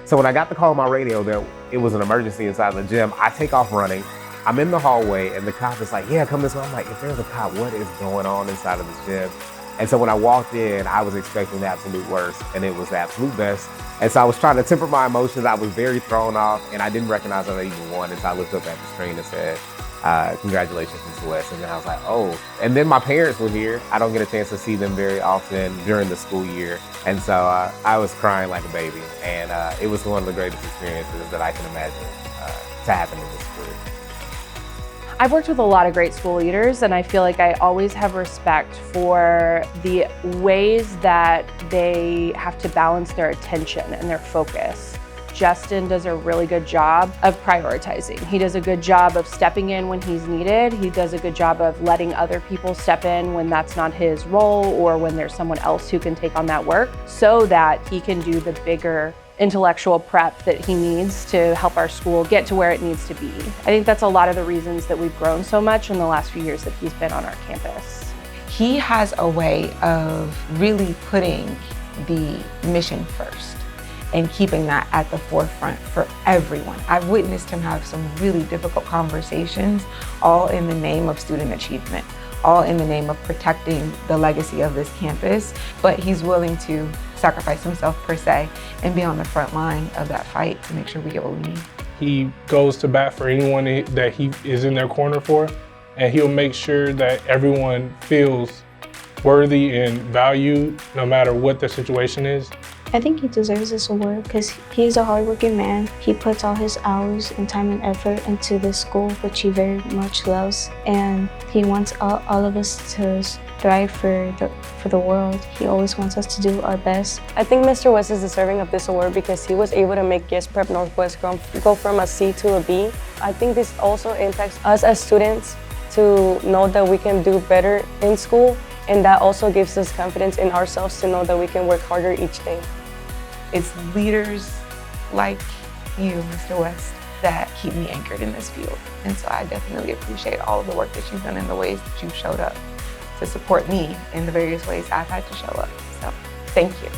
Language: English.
So when I got the call on my radio that it was an emergency inside the gym, I take off running. I'm in the hallway and the cop is like, yeah, come this way. I'm like, if there's a cop, what is going on inside of this gym? And so when I walked in, I was expecting the absolute worst, and it was the absolute best. And so I was trying to temper my emotions. I was very thrown off, and I didn't recognize that I even won until I looked up at the screen and said, congratulations, Mr. West. And then I was like, oh. And then my parents were here. I don't get a chance to see them very often during the school year. And so I was crying like a baby. And it was one of the greatest experiences that I can imagine to happen in this career. I've worked with a lot of great school leaders, and I feel like I always have respect for the ways that they have to balance their attention and their focus. Justin does a really good job of prioritizing. He does a good job of stepping in when he's needed. He does a good job of letting other people step in when that's not his role or when there's someone else who can take on that work, so that he can do the bigger intellectual prep that he needs to help our school get to where it needs to be. I think that's a lot of the reasons that we've grown so much in the last few years that he's been on our campus. He has a way of really putting the mission first and keeping that at the forefront for everyone. I've witnessed him have some really difficult conversations, all in the name of student achievement, all in the name of protecting the legacy of this campus, but he's willing to sacrifice himself per se and be on the front line of that fight to make sure we get what we need. He goes to bat for anyone that he is in their corner for, and he'll make sure that everyone feels worthy and valued no matter what the situation is. I think he deserves this award because he's a hardworking man. He puts all his hours and time and effort into this school, which he very much loves. And he wants all of us to strive for the world. He always wants us to do our best. I think Mr. West is deserving of this award because he was able to make Yes Prep Northwest go from a C to a B. I think this also impacts us as students to know that we can do better in school, and that also gives us confidence in ourselves to know that we can work harder each day. It's leaders like you, Mr. West, that keep me anchored in this field. And so I definitely appreciate all of the work that you've done and the ways that you've showed up to support me in the various ways I've had to show up. So thank you.